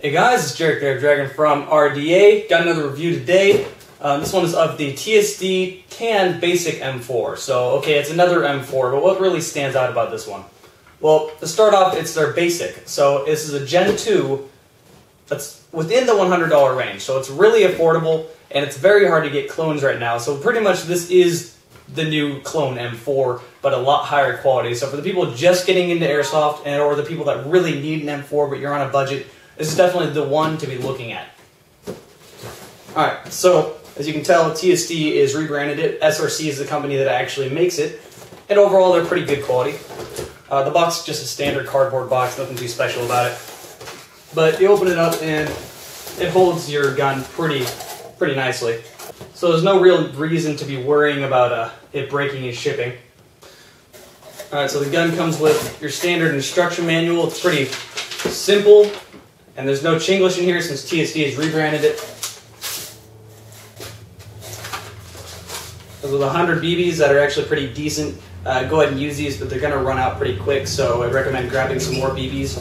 Hey guys, it's Jarek the Dragon from RDA. Got another review today. This one is of the TSD Tan Basic M4. So, okay, it's another M4, but what really stands out about this one? Well, to start off, it's their basic. So this is a Gen 2 that's within the $100 range. So it's really affordable, and it's very hard to get clones right now. So pretty much this is the new clone M4, but a lot higher quality. So for the people just getting into airsoft, or the people that really need an M4 but you're on a budget, this is definitely the one to be looking at. Alright, so as you can tell, TSD is rebranded it. SRC is the company that actually makes it. And overall, they're pretty good quality. The box is just a standard cardboard box, nothing too special about it. But you open it up and it holds your gun pretty nicely. So there's no real reason to be worrying about it breaking and shipping. Alright, so the gun comes with your standard instruction manual. It's pretty simple. And there's no Chinglish in here since TSD has rebranded it. With 100 BBs that are actually pretty decent, go ahead and use these, but they're going to run out pretty quick, so I recommend grabbing some more BBs.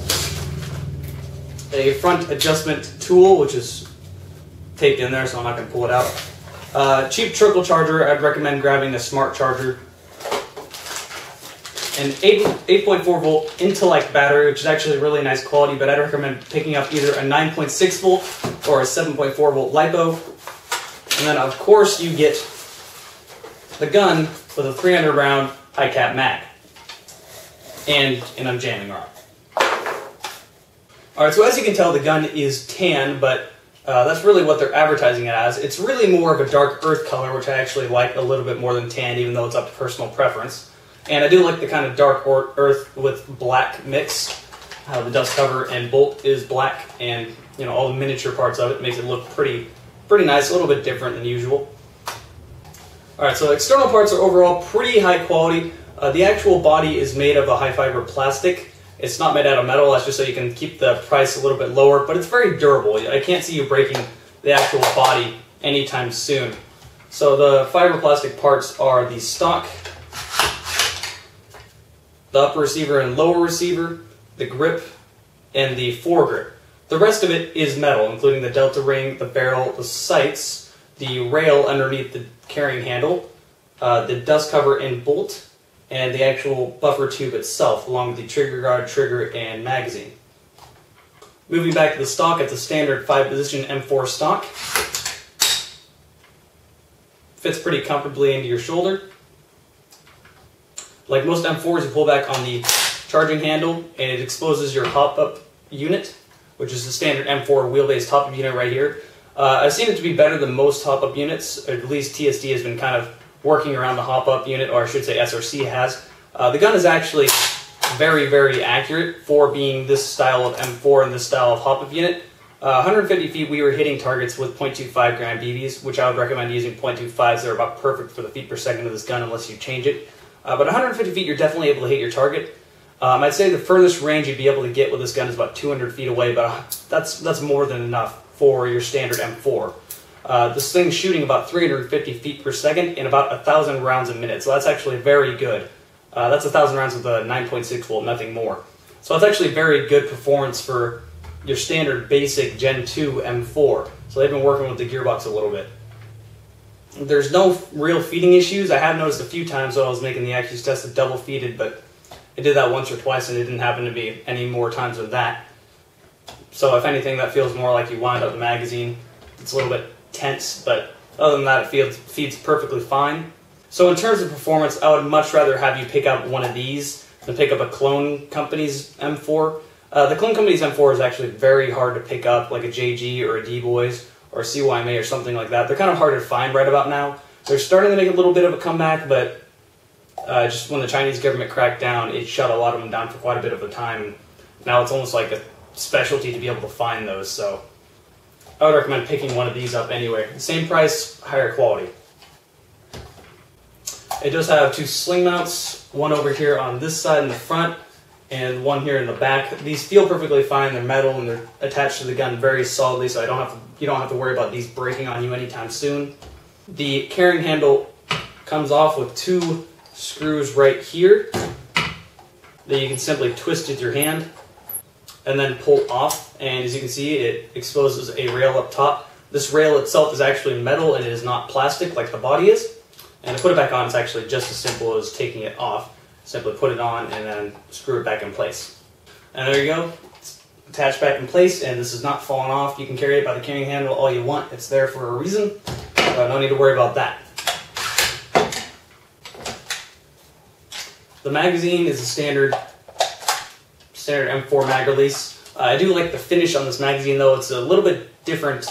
A front adjustment tool, which is taped in there, so I'm not going to pull it out. Cheap trickle charger, I'd recommend grabbing a smart charger. An 8.4 volt Intellect battery, which is actually really nice quality, but I'd recommend picking up either a 9.6 volt or a 7.4 volt LiPo. And then of course you get the gun with a 300 round high cap mag and an unjamming rod. Alright, so as you can tell, the gun is tan, but that's really what they're advertising it as. It's really more of a dark earth color, which I actually like a little bit more than tan, even though it's up to personal preference. And I do like the kind of dark earth with black mix. The dust cover and bolt is black, and all the miniature parts of it makes it look pretty nice, a little bit different than usual. Alright, so external parts are overall pretty high quality. The actual body is made of a high fiber plastic. It's not made out of metal, that's just so you can keep the price a little bit lower, but it's very durable. I can't see you breaking the actual body anytime soon. So the fiber plastic parts are the stock, the upper receiver and lower receiver, the grip, and the foregrip. The rest of it is metal, including the delta ring, the barrel, the sights, the rail underneath the carrying handle, the dust cover and bolt, and the actual buffer tube itself, along with the trigger guard, trigger, and magazine. Moving back to the stock, it's a standard 5-position M4 stock. Fits pretty comfortably into your shoulder. Like most M4s, you pull back on the charging handle and it exposes your hop-up unit, which is the standard M4 wheel-based hop-up unit right here. I've seen it to be better than most hop-up units. At least TSD has been kind of working around the hop-up unit, or I should say SRC has. The gun is actually very accurate for being this style of M4 and this style of hop-up unit. 150 feet we were hitting targets with 0.25 gram BBs, which I would recommend using 0.25s. They're about perfect for the feet per second of this gun unless you change it. But 150 feet, you're definitely able to hit your target. I'd say the furthest range you'd be able to get with this gun is about 200 feet away, but that's more than enough for your standard M4. This thing's shooting about 350 feet per second and about 1,000 rounds a minute, so that's actually very good. That's 1,000 rounds with a 9.6 volt, nothing more. So that's actually very good performance for your standard basic Gen 2 M4. So they've been working with the gearbox a little bit. There's no real feeding issues. I have noticed a few times while I was making the Accus test it double feeded, but I did that once or twice and it didn't happen to be any more times than that. So if anything, that feels more like you wind up the magazine. It's a little bit tense, but other than that, it feeds perfectly fine. So in terms of performance, I would much rather have you pick up one of these than pick up a clone company's M4. The clone company's M4 is actually very hard to pick up, like a JG or a D-Boys or CYMA or something like that. They're kind of hard to find right about now. They're starting to make a little bit of a comeback, but just when the Chinese government cracked down, it shut a lot of them down for quite a bit of a time. Now it's almost like a specialty to be able to find those, so I would recommend picking one of these up anyway. Same price, higher quality. It does have two sling mounts, one over here on this side in the front, and one here in the back. These feel perfectly fine. They're metal and they're attached to the gun very solidly, so you don't have to worry about these breaking on you anytime soon. The carrying handle comes off with two screws right here that you can simply twist with your hand. and then pull off, and as you can see, it exposes a rail up top. This rail itself is actually metal and it is not plastic like the body is. And to put it back on, it's actually just as simple as taking it off. Simply put it on and then screw it back in place. And there you go. It's attached back in place, and this is not falling off. You can carry it by the carrying handle all you want. It's there for a reason. No need to worry about that. The magazine is a standard M4 mag release. I do like the finish on this magazine though. It's a little bit different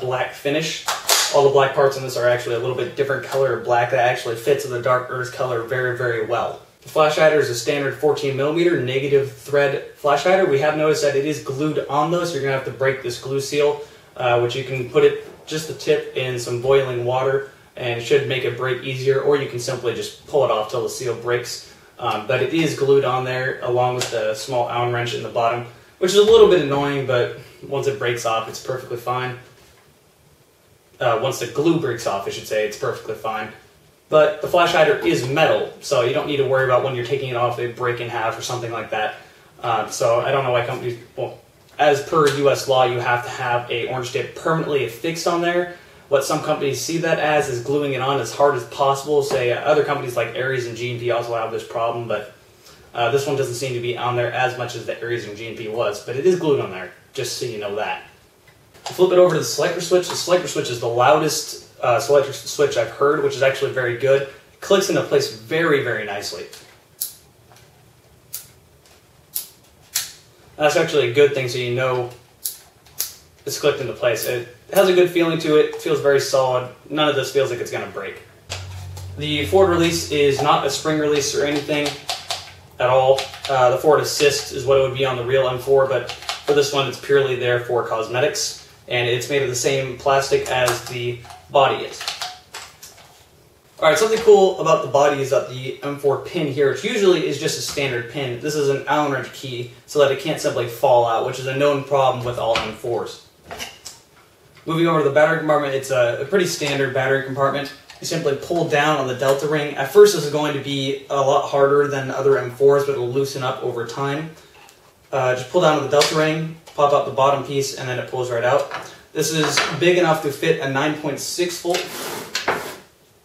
black finish. All the black parts in this are actually a little bit different color of black that actually fits with the dark earth color very, very well. The flash hider is a standard 14mm negative thread flash hider. We have noticed that it is glued on though, so you're going to have to break this glue seal, which you can put it, just the tip, in some boiling water, and it should make it break easier, or you can simply just pull it off till the seal breaks. But it is glued on there along with the small Allen wrench in the bottom, which is a little bit annoying, but once it breaks off, it's perfectly fine. Once the glue breaks off, I should say, it's perfectly fine. But the flash hider is metal, so you don't need to worry about when you're taking it off, it break in half or something like that. So I don't know why companies, well, as per US law, you have to have a orange tip permanently affixed on there. What some companies see that as is gluing it on as hard as possible. Say other companies like Aries and G&P also have this problem, but this one doesn't seem to be on there as much as the Aries and G&P was, but it is glued on there, just so you know that. Flip it over to the selector switch. The selector switch is the loudest selector switch I've heard, which is actually very good. It clicks into place very, very nicely. That's actually a good thing, so you know it's clicked into place. It has a good feeling to it. It feels very solid. None of this feels like it's going to break. The forward release is not a spring release or anything at all. The forward assist is what it would be on the real M4, but for this one it's purely there for cosmetics, and it's made of the same plastic as the body is. Alright, something cool about the body is that the M4 pin here, which usually is just a standard pin, this is an Allen wrench key so that it can't simply fall out, which is a known problem with all M4s. Moving over to the battery compartment, it's a pretty standard battery compartment. You simply pull down on the delta ring. At first this is going to be a lot harder than other M4s, but it'll loosen up over time. Just pull down on the delta ring, pop out the bottom piece, and then it pulls right out. This is big enough to fit a 9.6 volt.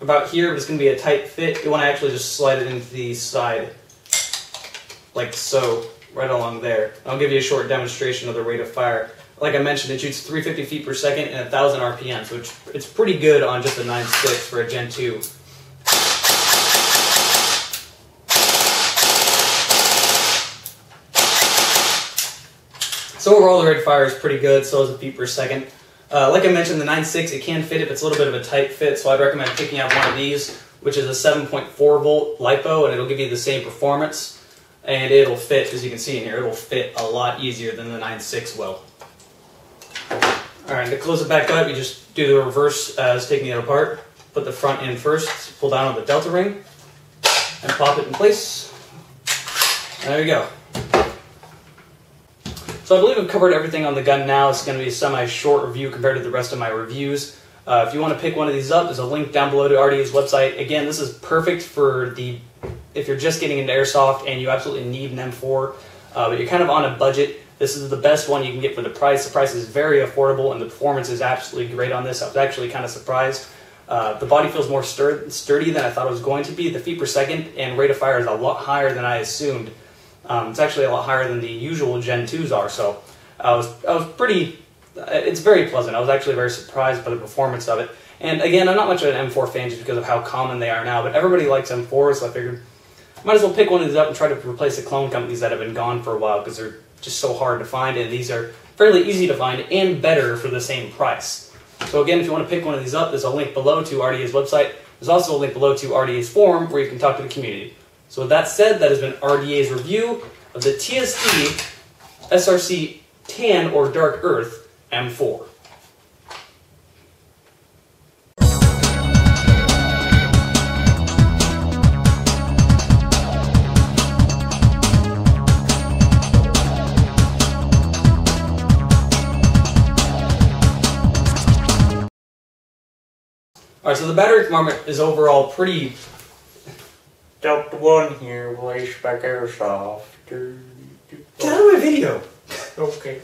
About here, but it's going to be a tight fit. You want to actually just slide it into the side, like so, right along there. I'll give you a short demonstration of the rate of fire. Like I mentioned, it shoots 350 feet per second and 1,000 RPM, so it's pretty good on just a 9.6 for a Gen 2. So overall, the rate of fire is pretty good, so is the feet per second. Like I mentioned, the 9.6, it can fit it, but it's a little bit of a tight fit, so I'd recommend picking up one of these, which is a 7.4 volt LiPo, and it'll give you the same performance, and it'll fit, as you can see in here, it'll fit a lot easier than the 9.6 will. Alright, to close it back up, you just do the reverse as taking it apart. Put the front in first, pull down on the delta ring, and pop it in place. There you go. So I believe I've covered everything on the gun now. It's going to be a semi-short review compared to the rest of my reviews. If you want to pick one of these up, there's a link down below to RDA's website. Again, this is perfect for if you're just getting into airsoft and you absolutely need an M4, but you're kind of on a budget. This is the best one you can get for the price. The price is very affordable and the performance is absolutely great on this. I was actually kind of surprised. The body feels more sturdy than I thought it was going to be. The feet per second and rate of fire is a lot higher than I assumed. It's actually a lot higher than the usual Gen 2s are, so I was pretty, it's very pleasant. I was actually very surprised by the performance of it. And again, I'm not much of an M4 fan just because of how common they are now, but everybody likes M4s, so I figured I might as well pick one of these up and try to replace the clone companies that have been gone for a while because they're just so hard to find, and these are fairly easy to find and better for the same price. So again, if you want to pick one of these up, there's a link below to RDA's website. There's also a link below to RDA's forum where you can talk to the community. So with that said, that has been RDA's review of the TSD SRC Tan or Dark Earth M4. Alright, so the battery compartment is overall pretty... Delta 1 here, Blaze back airsoft. Get out of my video! Okay.